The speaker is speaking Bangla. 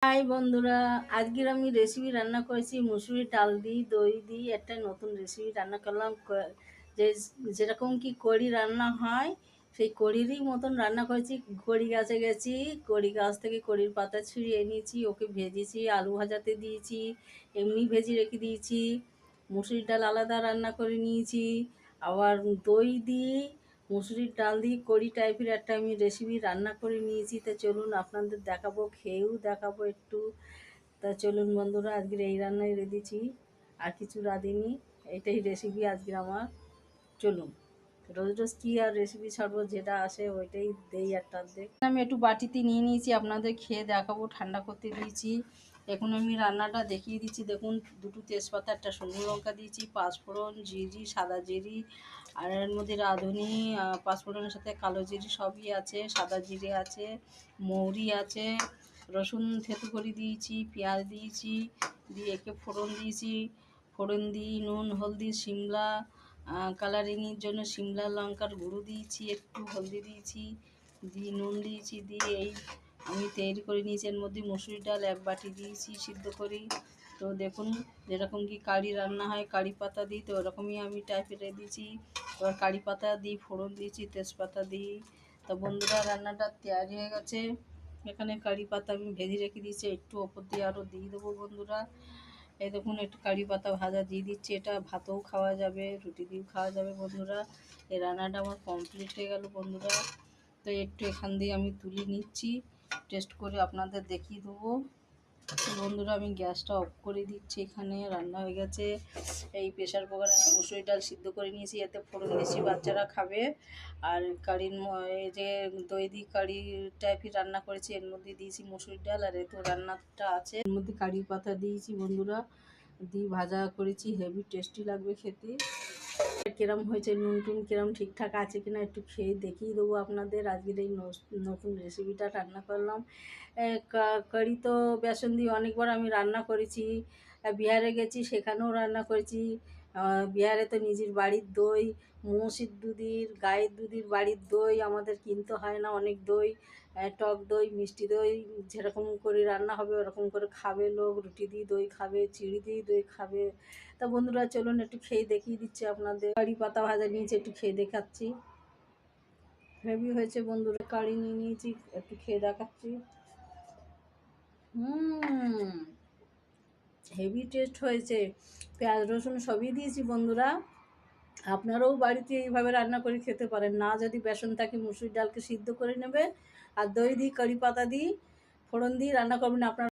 হাই বন্ধুরা, আজকের আমি রেসিপি রান্না করেছি মুসুরি ডাল দিয়ে দই দিয়ে একটা নতুন রেসিপি রান্না করলাম। যে যেরকম কি কড়ি রান্না হয় সেই কড়িরই মতন রান্না করেছি। কড়ি গাছে গেছি, কড়ি গাছ থেকে কড়ির পাতা ছিঁড়িয়ে নিয়েছি, ওকে ভেজেছি, আলু ভাজাতে দিয়েছি, এমনি ভেজে রেখে দিয়েছি। মুসুরির ডাল আলাদা রান্না করে নিয়েছি। আবার দই দিয়ে মুসুরির ডাল দিয়ে কড়ি টাইপের একটা আমি রেসিপি রান্না করে নিয়েছি। তা চলুন আপনাদের দেখাবো, খেয়েও দেখাবো একটু। তা চলুন বন্ধুরা, আজকের এই রান্নাই রেঁধেছি, আর কিছু রাঁধিনি। এটাই রেসিপি আজকের আমার। চলুন, রোজ রোজ কী আর রেসিপি ছাড়বো, যেটা আসে ওইটাই দেই একটা অর্ধেক। আমি একটু বাটিতে নিয়ে নিয়েছি, আপনাদের খেয়ে দেখাবো, ঠান্ডা করতে দিয়েছি। এখন আমি রান্নাটা দেখিয়ে দিচ্ছি। দেখুন, দুটো তেজপাতা, একটা শুকনো লঙ্কা দিয়েছি, পাঁচফোড়ন, জিরি, সাদা জিরি, আর এর মধ্যে রাঁধুনি, পাঁচফোড়নের সাথে কালো জিরি সবই আছে, সাদা জিরে আছে, মৌরি আছে, রসুন থেতু করে দিয়েছি, পেঁয়াজ দিয়েছি, দিয়ে একে ফোড়ন দিয়েছি। ফোড়ন দিয়ে নুন, হলদি, শিমলা কালারিংয়ের জন্য শিমলা লঙ্কার গুঁড়ো দিয়েছি, একটু হলদি দিয়েছি, দিয়ে নুন দিয়েছি, দিয়ে এই আমি তৈরি করে নিয়েছি। এর মধ্যে মুসুরি ডাল এক বাটি দিয়েছি সিদ্ধ করি। তো দেখুন, যেরকম কি কারি রান্না হয় কারি পাতা দিই, তো ওরকমই আমি টাইপের দিয়েছি। এবার কারি পাতা দিই, ফোড়ন দিয়েছি, তেজপাতা দিই। তো বন্ধুরা, রান্নাটা তৈরি হয়ে গেছে। এখানে কারি পাতা আমি ভেজে রেখে দিয়েছি, একটু ওপর দিয়ে আরও দিয়ে দেবো বন্ধুরা। এই দেখুন, একটু কারি পাতা ভাজা দিয়ে দিচ্ছি। এটা ভাতেও খাওয়া যাবে, রুটি দিয়েও খাওয়া যাবে বন্ধুরা। এই রান্নাটা আমার কমপ্লিট হয়ে গেল বন্ধুরা। তো একটু এখান দিয়ে আমি তুলে নিচ্ছি, টেস্ট করে আপনাদের দেখিয়ে দেবো। বন্ধুরা, আমি গ্যাসটা অফ করে দিচ্ছি। এখানে রান্না হয়ে গেছে। এই প্রেশার কুকারে আমি মুসুরি ডাল সিদ্ধ করে নিয়েছি, এতে ফোড়ন দিয়েছি, বাচ্চারা খাবে। আর কারির এই যে দই দিয়ে কারি টাইপের রান্না করেছি, এর মধ্যে দিয়েছি মুসুরি ডাল, আর এতে রান্নাটা আছে, এর মধ্যে কারি পাতা দিয়েছি বন্ধুরা, দিয়ে ভাজা করেছি। হেভি টেস্টি লাগবে খেতে। কিরম হয়েছে, নুন টুন কিরম ঠিকঠাক আছে কিনা একটু খেয়ে দেখিয়ে দেবো আপনাদের। আজকের এই নতুন রেসিপিটা রান্না করলাম। কারি তো বেসন দিয়ে অনেকবার আমি রান্না করেছি। বিহারে গেছি, সেখানেও রান্না করেছি। বিহারে তো নিজের বাড়ির দই, মৌসির দুধের, গায়ের দুধের বাড়ির দই আমাদের কিনতে হয় না, অনেক দই, টক দই, মিষ্টি দই, যেরকম করে রান্না হবে ওরকম করে খাবে লোক। রুটি দিয়ে দই খাবে, চিড়ি দিয়ে দই খাবে। তা বন্ধুরা, চলুন একটু খেয়ে দেখিয়ে দিচ্ছি আপনাদের। কারি পাতা ভাজা নিয়েছি, একটু খেয়ে দেখাচ্ছি। হেভি হয়েছে বন্ধুরা, কারি নিয়ে নিয়েছি, একটু খেয়ে দেখাচ্ছি। হেভি টেস্ট হয়েছে। পেঁয়াজ রসুন সবই দিয়েছি বন্ধুরা। আপনারাও বাড়িতে এইভাবে রান্না করে খেতে পারেন। না যদি বেসন থাকে, মুসুর ডালকে সিদ্ধ করে নেবে, আর দই দিয়ে কারি পাতা দিয়ে ফোড়ন দিয়ে রান্না করবেন আপনার।